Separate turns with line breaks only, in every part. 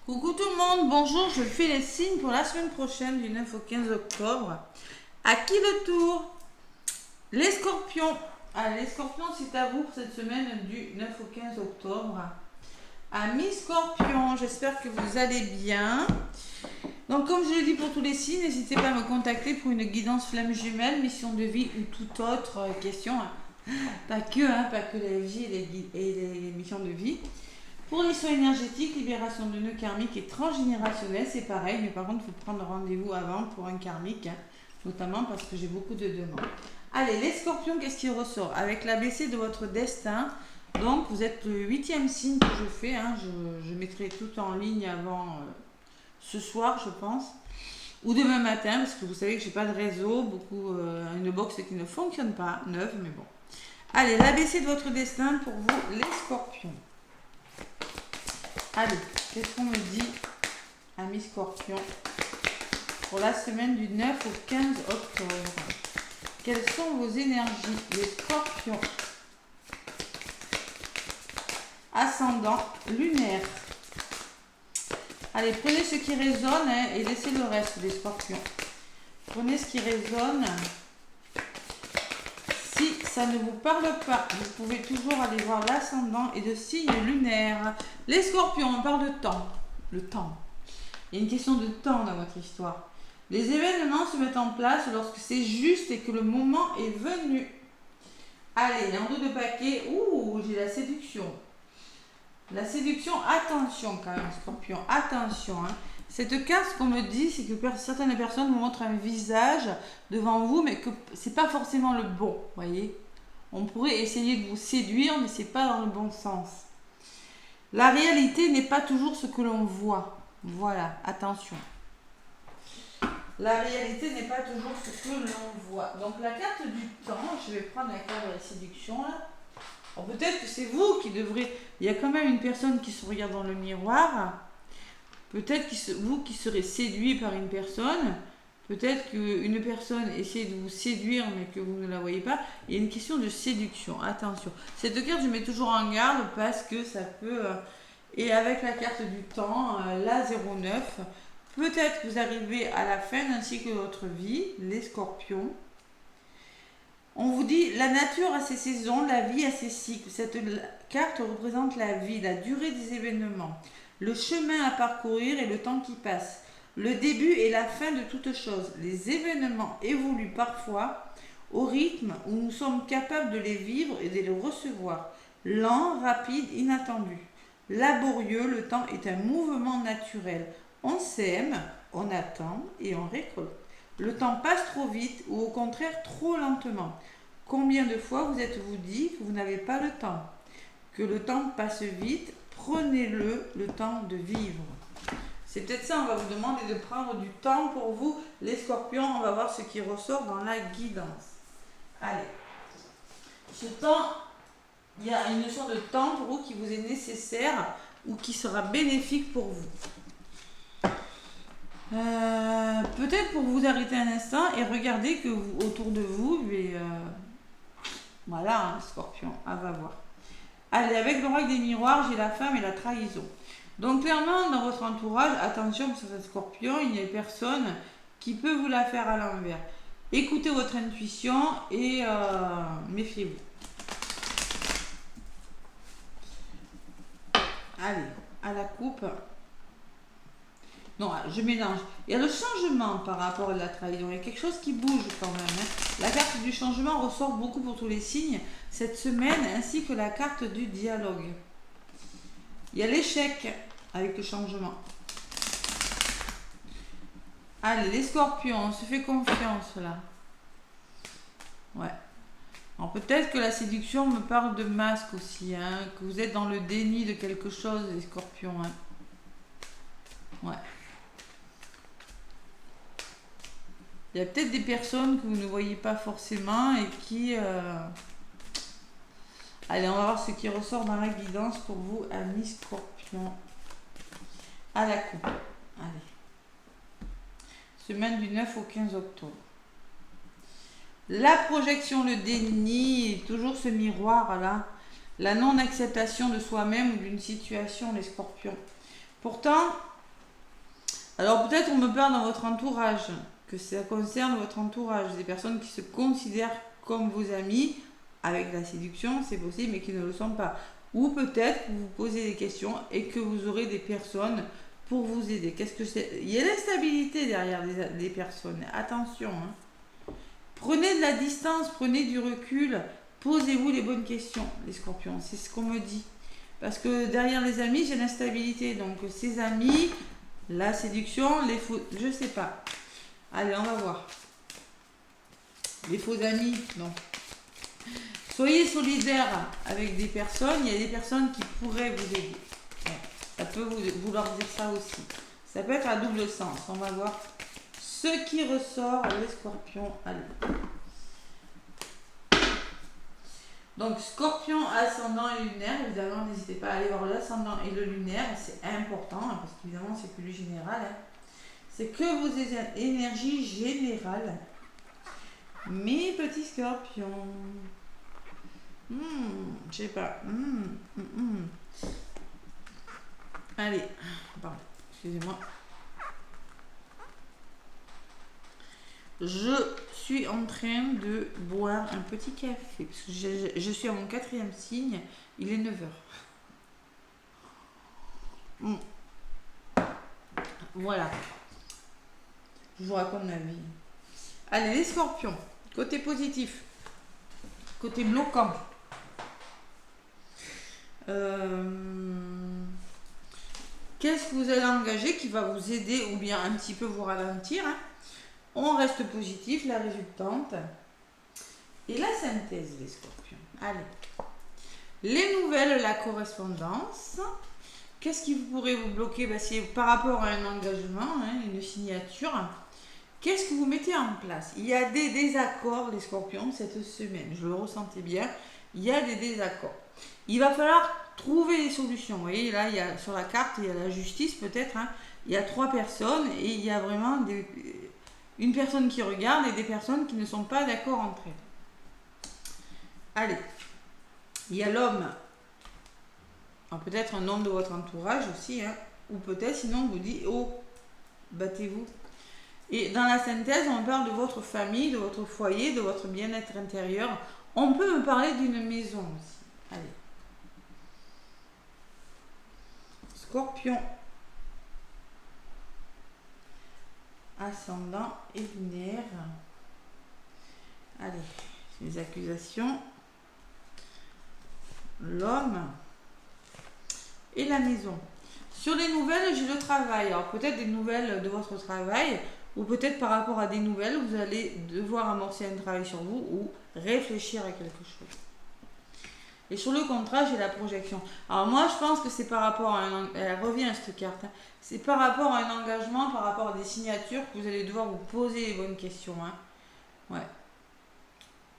Coucou tout le monde, bonjour, je fais les signes pour la semaine prochaine du 9 au 15 octobre. À qui le tour? Les scorpions. Allez, les scorpions, c'est à vous pour cette semaine du 9 au 15 octobre. Amis scorpions, j'espère que vous allez bien. Donc comme je le dis pour tous les signes, n'hésitez pas à me contacter pour une guidance flamme jumelle, mission de vie ou toute autre question. Pas que la vie et les missions de vie. Pour les soins énergétiques, libération de nœuds karmiques et transgénérationnels, c'est pareil, mais par contre, il faut prendre rendez-vous avant pour un karmique, notamment parce que j'ai beaucoup de demandes. Allez, les scorpions, qu'est-ce qui ressort? Avec l'ABC de votre destin, donc vous êtes le 8e signe que je fais, je mettrai tout en ligne avant ce soir, je pense, ou demain matin, parce que vous savez que j'ai pas de réseau, une box qui ne fonctionne pas, neuve, mais bon. Allez, l'ABC de votre destin pour vous, les scorpions. Allez, qu'est-ce qu'on me dit, amis scorpions, pour la semaine du 9 au 15 octobre? Quelles sont vos énergies, les scorpions? Ascendant lunaire. Allez, prenez ce qui résonne et laissez le reste, les scorpions. Prenez ce qui résonne. Si ça ne vous parle pas, vous pouvez toujours aller voir l'ascendant et de signe lunaire. Les scorpions, on parle de temps. Le temps. Il y a une question de temps dans votre histoire. Les événements se mettent en place lorsque c'est juste et que le moment est venu. Allez, en dos de paquet. Ouh, j'ai la séduction. La séduction, attention quand même, scorpion. Attention, Cette carte, ce qu'on me dit, c'est que certaines personnes vous montrent un visage devant vous, mais que c'est pas forcément le bon, voyez. On pourrait essayer de vous séduire, mais c'est pas dans le bon sens. La réalité n'est pas toujours ce que l'on voit. Voilà, attention. La réalité n'est pas toujours ce que l'on voit. Donc la carte du temps, je vais prendre la carte de la séduction là. Alors peut-être que c'est vous qui devrez... Il y a quand même une personne qui se regarde dans le miroir. Peut-être que vous qui serez séduit par une personne. Peut-être qu'une personne essaie de vous séduire mais que vous ne la voyez pas. Il y a une question de séduction. Attention. Cette carte, je mets toujours en garde parce que ça peut... Et avec la carte du temps, la 09, peut-être que vous arrivez à la fin d'un cycle de votre vie, les scorpions. On vous dit, la nature a ses saisons, la vie a ses cycles. Cette carte représente la vie, la durée des événements, le chemin à parcourir et le temps qui passe, le début et la fin de toute chose. Les événements évoluent parfois au rythme où nous sommes capables de les vivre et de les recevoir. Lent, rapide, inattendu. Laborieux, le temps est un mouvement naturel. On sème, on attend et on récolte. Le temps passe trop vite ou au contraire trop lentement. Combien de fois vous êtes-vous dit que vous n'avez pas le temps? Que le temps passe vite, prenez-le temps de vivre. C'est peut-être ça, on va vous demander de prendre du temps pour vous, les scorpions. On va voir ce qui ressort dans la guidance. Allez. Ce temps, il y a une notion de temps pour vous qui vous est nécessaire ou qui sera bénéfique pour vous. Peut-être pour vous arrêter un instant et regarder que autour de vous, voilà, scorpion, on va voir. Allez, avec le roi des miroirs, j'ai la femme et la trahison. Donc clairement, dans votre entourage, attention, parce que c'est un scorpion, il y a personne qui peut vous la faire à l'envers. Écoutez votre intuition et méfiez-vous. Allez, à la coupe. Non, je mélange. Il y a le changement par rapport à la trahison. Il y a quelque chose qui bouge quand même. La carte du changement ressort beaucoup pour tous les signes cette semaine, ainsi que la carte du dialogue. Il y a l'échec avec le changement. Allez, les scorpions, on se fait confiance là. Ouais. Alors peut-être que la séduction me parle de masque aussi, que vous êtes dans le déni de quelque chose, les scorpions. Ouais. Il y a peut-être des personnes que vous ne voyez pas forcément et qui... Allez, on va voir ce qui ressort dans la guidance pour vous, amis scorpions. À la coupe. Allez. Semaine du 9 au 15 octobre. La projection, le déni, toujours ce miroir là. La non-acceptation de soi-même ou d'une situation, les scorpions. Pourtant, Alors peut-être on me parle dans votre entourage, que ça concerne votre entourage, des personnes qui se considèrent comme vos amis, avec la séduction, c'est possible, mais qui ne le sont pas. Ou peut-être que vous vous posez des questions et que vous aurez des personnes pour vous aider. Qu'est-ce que c'est? Il y a l'instabilité derrière des personnes. Attention. Hein. Prenez de la distance, prenez du recul. Posez-vous les bonnes questions, les scorpions. C'est ce qu'on me dit. Parce que derrière les amis, j'ai l'instabilité. Donc ces amis, la séduction, les faux... Je sais pas. Allez, on va voir. Les faux amis, non. Soyez solidaires avec des personnes. Il y a des personnes qui pourraient vous aider. Ouais. Ça peut vouloir dire ça aussi. Ça peut être à double sens. On va voir ce qui ressort, les scorpions. Allez. Donc, scorpion, ascendant et lunaire. Évidemment, n'hésitez pas à aller voir l'ascendant et le lunaire. C'est important, hein, parce qu'évidemment, c'est plus général. Hein. C'est que vos énergies générales. Mes petits scorpions. Je sais pas. Allez, pardon, excusez-moi. Je suis en train de boire un petit café, parce que je suis à mon 4e signe, il est 9h. Voilà. Je vous raconte ma vie. Allez, les scorpions, côté positif, côté bloquant. Qu'est-ce que vous allez engager qui va vous aider ou bien un petit peu vous ralentir, hein? On reste positif, la résultante. Et la synthèse, les scorpions. Allez. Les nouvelles, la correspondance. Qu'est-ce qui pourrait vous bloquer? C'est par rapport à un engagement, hein, une signature. Qu'est-ce que vous mettez en place? Il y a des désaccords, les scorpions, cette semaine. Je le ressentais bien. Il y a des désaccords. Il va falloir trouver des solutions. Vous voyez, là, il y a, sur la carte, il y a la justice peut-être. Hein. Il y a 3 personnes et il y a vraiment une personne qui regarde et des personnes qui ne sont pas d'accord entre elles. Allez. Il y a l'homme. Peut-être un homme de votre entourage aussi. Hein. Ou peut-être, sinon, on vous dit, oh, battez-vous. Et dans la synthèse, on parle de votre famille, de votre foyer, de votre bien-être intérieur. On peut me parler d'une maison aussi. Allez. Scorpion. Ascendant et lunaire. Allez, les accusations. L'homme et la maison. Sur les nouvelles, j'ai le travail. Alors peut-être des nouvelles de votre travail ou peut-être par rapport à des nouvelles, vous allez devoir amorcer un travail sur vous ou réfléchir à quelque chose. Et sur le contrat, j'ai la projection. Alors moi, je pense que c'est par rapport à elle revient cette carte. Hein. C'est par rapport à un engagement, par rapport à des signatures que vous allez devoir vous poser les bonnes questions. Hein. Ouais.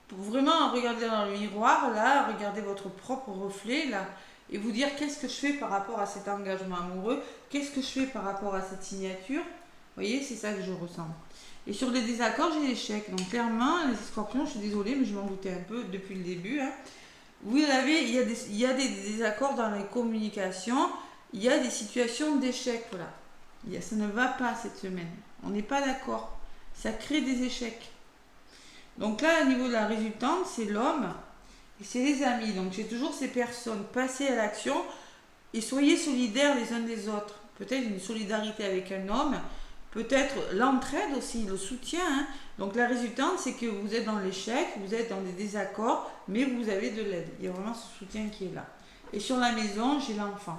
Pour vraiment regarder dans le miroir, là, regarder votre propre reflet, là, et vous dire qu'est-ce que je fais par rapport à cet engagement amoureux, qu'est-ce que je fais par rapport à cette signature. Vous voyez, c'est ça que je ressens. Et sur les désaccords, j'ai l'échec. Donc clairement, les scorpions, je suis désolée, mais je m'en doutais un peu depuis le début. Hein. Il y a des désaccords dans les communications, il y a des situations d'échec, voilà. Ça ne va pas cette semaine. On n'est pas d'accord. Ça crée des échecs. Donc là, au niveau de la résultante, c'est l'homme et c'est les amis. Donc j'ai toujours ces personnes. Passez à l'action et soyez solidaires les uns des autres. Peut-être une solidarité avec un homme, peut-être l'entraide aussi, le soutien. Hein. Donc la résultante, c'est que vous êtes dans l'échec, vous êtes dans des désaccords, mais vous avez de l'aide. Il y a vraiment ce soutien qui est là. Et sur la maison, j'ai l'enfant.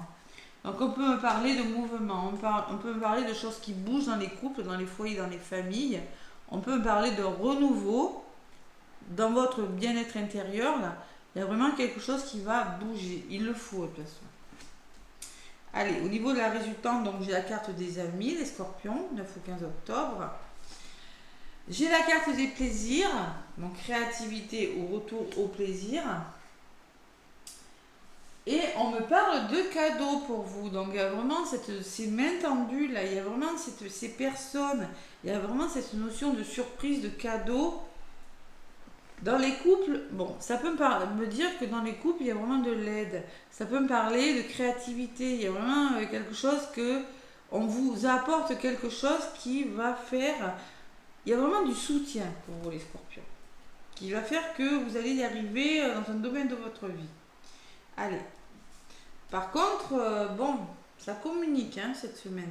Donc on peut me parler de mouvement, on peut me parler de choses qui bougent dans les couples, dans les foyers, dans les familles. On peut me parler de renouveau dans votre bien-être intérieur. Là, il y a vraiment quelque chose qui va bouger. Il le faut de toute façon. Allez, au niveau de la résultante, donc j'ai la carte des amis, les scorpions, 9 au 15 octobre. J'ai la carte des plaisirs, donc créativité ou retour au plaisir. Et on me parle de cadeaux pour vous. Donc il y a vraiment ces mains tendues là, il y a vraiment ces personnes, il y a vraiment cette notion de surprise, de cadeau. Dans les couples, bon, ça peut me dire que dans les couples, il y a vraiment de l'aide. Ça peut me parler de créativité. Il y a vraiment quelque chose que on vous apporte quelque chose qui va faire... Il y a vraiment du soutien pour vous les scorpions, qui va faire que vous allez y arriver dans un domaine de votre vie. Allez. Par contre, bon, ça communique hein, cette semaine.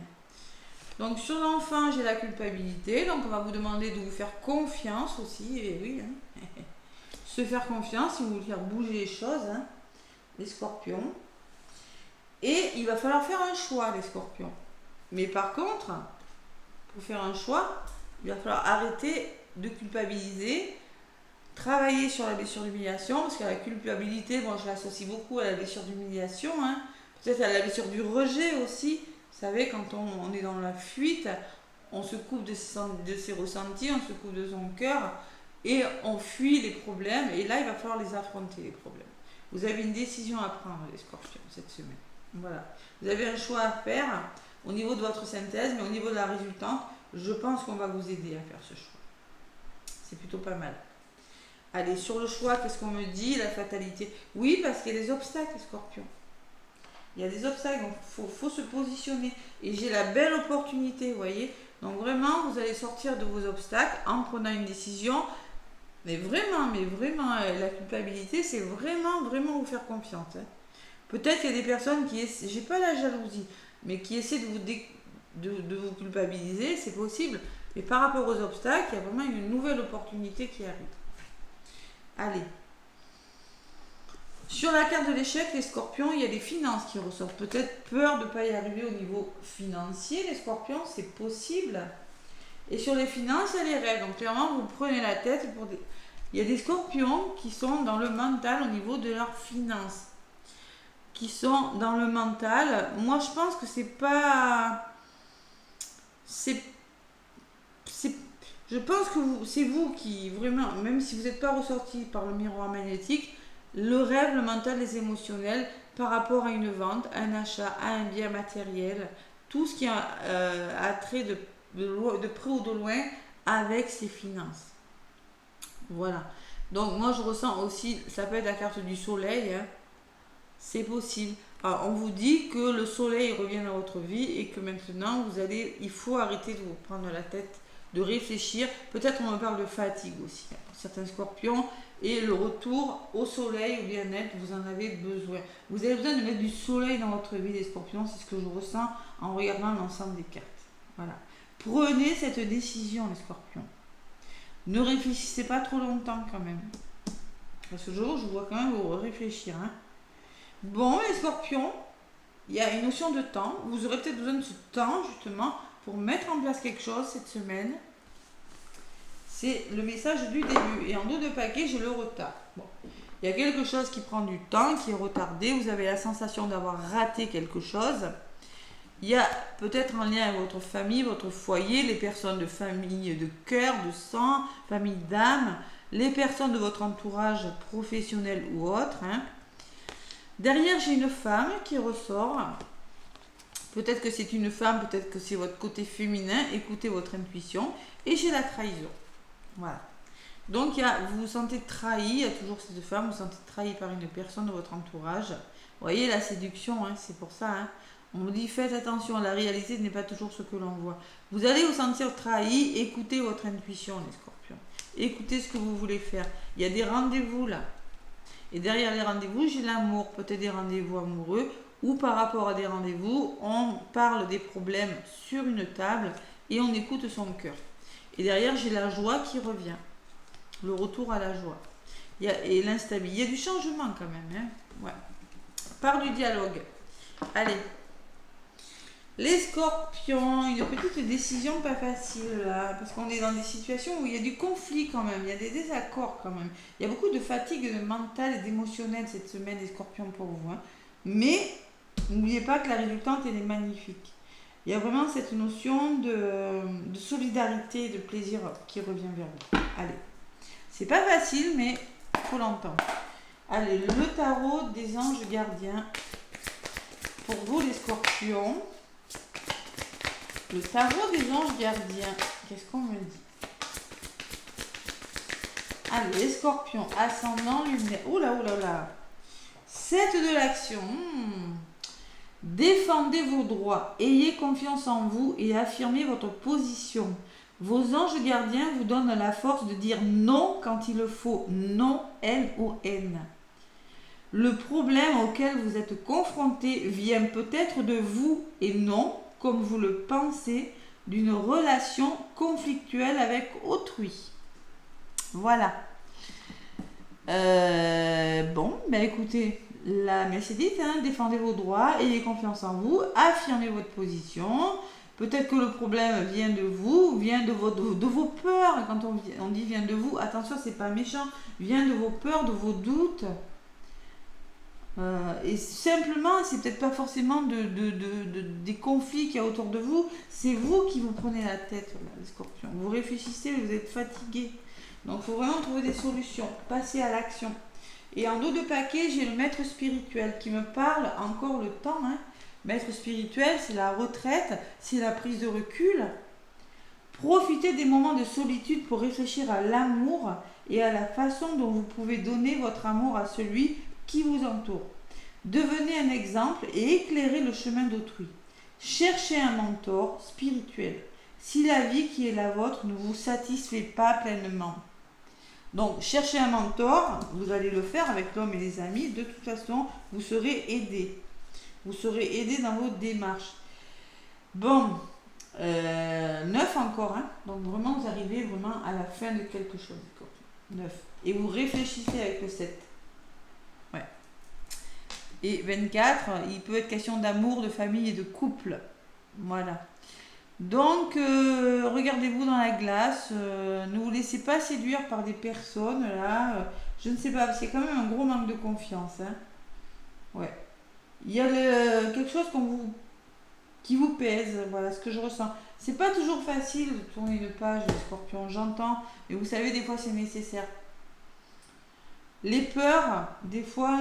Donc sur l'enfant, j'ai la culpabilité. Donc on va vous demander de vous faire confiance aussi. Et oui, hein. Se faire confiance, si vous voulez faire bouger les choses, hein, les scorpions. Et il va falloir faire un choix, les scorpions. Mais par contre, pour faire un choix, il va falloir arrêter de culpabiliser, travailler sur la blessure d'humiliation, parce que la culpabilité, moi je l'associe beaucoup à la blessure d'humiliation, hein. Peut-être à la blessure du rejet aussi. Vous savez, quand on est dans la fuite, on se coupe de ses ressentis, on se coupe de son cœur, et on fuit les problèmes, et là il va falloir les affronter, les problèmes. Vous avez une décision à prendre, les scorpions, cette semaine. Voilà. Vous avez un choix à faire au niveau de votre synthèse, mais au niveau de la résultante, je pense qu'on va vous aider à faire ce choix. C'est plutôt pas mal. Allez, sur le choix, qu'est-ce qu'on me dit? La fatalité. Oui, parce qu'il y a des obstacles, les scorpions. Il y a des obstacles, donc il faut se positionner. Et j'ai la belle opportunité, vous voyez. Donc vraiment, vous allez sortir de vos obstacles en prenant une décision. Mais vraiment, la culpabilité, c'est vraiment vous faire confiance. Hein. Peut-être qu'il y a des personnes qui essaient, j'ai pas la jalousie, mais qui essaient de vous culpabiliser, c'est possible. Mais par rapport aux obstacles, il y a vraiment une nouvelle opportunité qui arrive. Allez. Sur la carte de l'échec, les scorpions, il y a des finances qui ressortent. Peut-être peur de ne pas y arriver au niveau financier, les scorpions, c'est possible. Et sur les finances, il y a les règles. Donc clairement, vous prenez la tête pour des... Il y a des scorpions qui sont dans le mental au niveau de leurs finances. Qui sont dans le mental. Moi, je pense que c'est pas... Je pense que c'est vous qui, vraiment, même si vous n'êtes pas ressorti par le miroir magnétique, le rêve, le mental, les émotionnels, par rapport à une vente, un achat, à un bien matériel, tout ce qui a trait de près ou de loin avec ses finances. Voilà. Donc moi je ressens aussi, ça peut être la carte du soleil, hein. C'est possible. Alors, on vous dit que le soleil revient dans votre vie et que maintenant il faut arrêter de vous prendre la tête, de réfléchir. Peut-être on me parle de fatigue aussi, hein, pour certains scorpions. Et le retour au soleil, au bien-être, vous en avez besoin. Vous avez besoin de mettre du soleil dans votre vie, les scorpions. C'est ce que je ressens en regardant l'ensemble des cartes. Voilà. Prenez cette décision, les scorpions. Ne réfléchissez pas trop longtemps quand même. Parce que je vois quand même vous réfléchir. Hein. Bon, les scorpions, il y a une notion de temps. Vous aurez peut-être besoin de ce temps, justement, pour mettre en place quelque chose cette semaine. C'est le message du début. Et en dos de paquet, j'ai le retard. Bon. Il y a quelque chose qui prend du temps, qui est retardé. Vous avez la sensation d'avoir raté quelque chose. Il y a peut-être en lien avec votre famille, votre foyer, les personnes de famille de cœur, de sang, famille d'âme, les personnes de votre entourage professionnel ou autre. Hein. Derrière, j'ai une femme qui ressort. Peut-être que c'est une femme, peut-être que c'est votre côté féminin. Écoutez votre intuition. Et j'ai la trahison. Voilà. Donc, vous vous sentez trahi. Il y a toujours cette femme, vous vous sentez trahi par une personne de votre entourage. Vous voyez, la séduction, hein, c'est pour ça. Hein. On vous dit, faites attention, la réalité n'est pas toujours ce que l'on voit. Vous allez vous sentir trahi. Écoutez votre intuition, les scorpions. Écoutez ce que vous voulez faire. Il y a des rendez-vous là. Et derrière les rendez-vous, j'ai l'amour. Peut-être des rendez-vous amoureux. Ou par rapport à des rendez-vous, on parle des problèmes sur une table et on écoute son cœur. Et derrière, j'ai la joie qui revient. Le retour à la joie. Et l'instabilité. Il y a du changement quand même. Hein. Ouais. Par du dialogue. Allez. Les scorpions, une petite décision pas facile là, parce qu'on est dans des situations où il y a du conflit quand même, il y a des désaccords quand même. Il y a beaucoup de fatigue de mental et d'émotionnel cette semaine des scorpions pour vous. Hein. Mais n'oubliez pas que la résultante elle est magnifique. Il y a vraiment cette notion de solidarité, de plaisir qui revient vers vous. Allez, c'est pas facile mais il faut l'entendre. Allez, le tarot des anges gardiens pour vous les scorpions. Le tarot des anges gardiens. Qu'est-ce qu'on me dit? Allez, les scorpions, ascendant lunaire. Oula. 7 de l'action. Défendez vos droits, ayez confiance en vous et affirmez votre position. Vos anges gardiens vous donnent la force de dire non quand il le faut. Non, N-O-N. Le problème auquel vous êtes confronté vient peut-être de vous et non, comme vous le pensez, d'une relation conflictuelle avec autrui. Voilà. Écoutez, la messe est dite, hein, défendez vos droits, ayez confiance en vous, affirmez votre position. Peut-être que le problème vient de vous, vient de vos peurs. Quand on dit vient de vous, attention, c'est pas méchant, vient de vos peurs, de vos doutes. Et simplement, c'est peut-être pas forcément des conflits qu'il y a autour de vous, c'est vous qui vous prenez la tête, là, les scorpions. Vous réfléchissez, vous êtes fatigué. Donc, il faut vraiment trouver des solutions, passer à l'action. Et en dos de paquet, j'ai le maître spirituel qui me parle encore le temps. Hein. Maître spirituel, c'est la retraite, c'est la prise de recul. Profitez des moments de solitude pour réfléchir à l'amour et à la façon dont vous pouvez donner votre amour à celui qui vous entoure. Devenez un exemple et éclairez le chemin d'autrui. Cherchez un mentor spirituel si la vie qui est la vôtre ne vous satisfait pas pleinement. Donc, cherchez un mentor, vous allez le faire avec l'homme et les amis, de toute façon, vous serez aidé. Vous serez aidé dans vos démarches. Bon, 9 encore, hein. Donc vraiment, vous arrivez vraiment à la fin de quelque chose. 9. Et vous réfléchissez avec le 7. Ouais. Et 24, il peut être question d'amour, de famille et de couple. Voilà. Donc, regardez-vous dans la glace. Ne vous laissez pas séduire par des personnes, là. Je ne sais pas, c'est quand même un gros manque de confiance. Hein. Ouais. Il y a quelque chose qui vous pèse, voilà ce que je ressens. C'est pas toujours facile de tourner une page, les scorpions, j'entends, mais vous savez, des fois c'est nécessaire. Les peurs, des fois,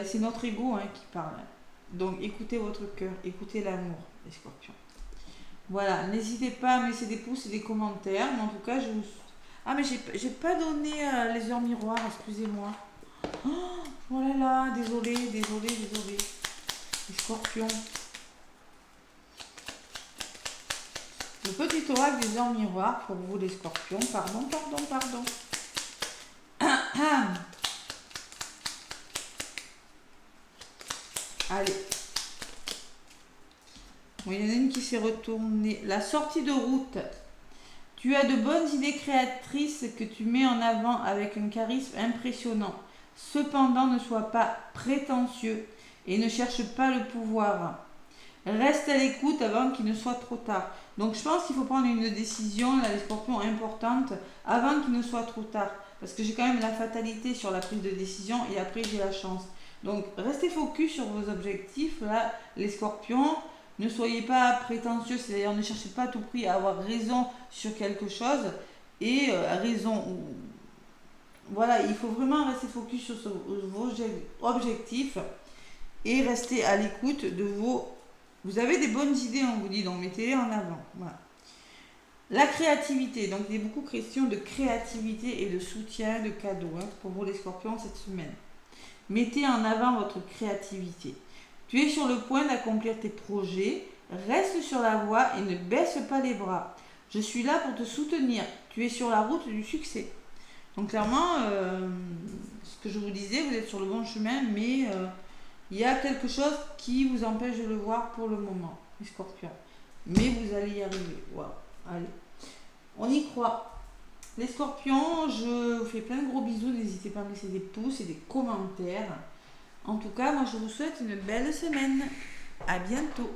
c'est notre ego qui parle. Donc écoutez votre cœur, écoutez l'amour, les scorpions. Voilà, n'hésitez pas à me laisser des pouces et des commentaires, mais en tout cas, je vous... Ah, mais j'ai pas donné les heures miroirs, excusez-moi. Oh là là, désolé. Les scorpions. Le petit oracle des heures miroirs pour vous les scorpions. Pardon. Allez. Bon, il y en a une qui s'est retournée. La sortie de route. Tu as de bonnes idées créatrices que tu mets en avant avec un charisme impressionnant. Cependant, ne sois pas prétentieux et ne cherche pas le pouvoir. Reste à l'écoute avant qu'il ne soit trop tard. Donc je pense qu'il faut prendre une décision, là, les scorpions, importante avant qu'il ne soit trop tard. Parce que j'ai quand même la fatalité sur la prise de décision et après j'ai la chance. Donc restez focus sur vos objectifs, là, les scorpions. Ne soyez pas prétentieux, c'est-à-dire ne cherchez pas à tout prix à avoir raison sur quelque chose. Et voilà, il faut vraiment rester focus sur vos objectifs et rester à l'écoute de vos... Vous avez des bonnes idées, on vous dit, donc mettez-les en avant. Voilà. La créativité, donc il y a beaucoup de questions de créativité et de soutien, de cadeaux pour vous les scorpions cette semaine. Mettez en avant votre créativité. Tu es sur le point d'accomplir tes projets, reste sur la voie et ne baisse pas les bras. Je suis là pour te soutenir, tu es sur la route du succès. Donc clairement, ce que je vous disais, vous êtes sur le bon chemin, mais il y a quelque chose qui vous empêche de le voir pour le moment, les scorpions. Mais vous allez y arriver. Wow. Allez, on y croit. Les scorpions, je vous fais plein de gros bisous. N'hésitez pas à me laisser des pouces et des commentaires. En tout cas, moi je vous souhaite une belle semaine. À bientôt.